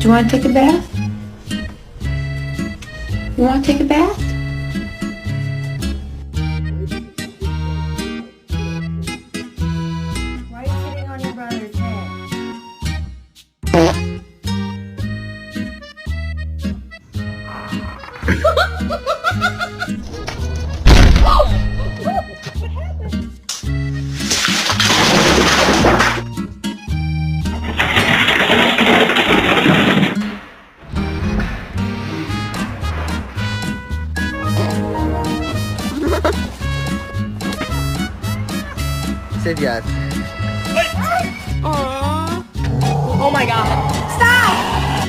Do you want to take a bath? You want to take a bath? Why are you sitting on your brother's head? Said yes. Aww. Oh my god.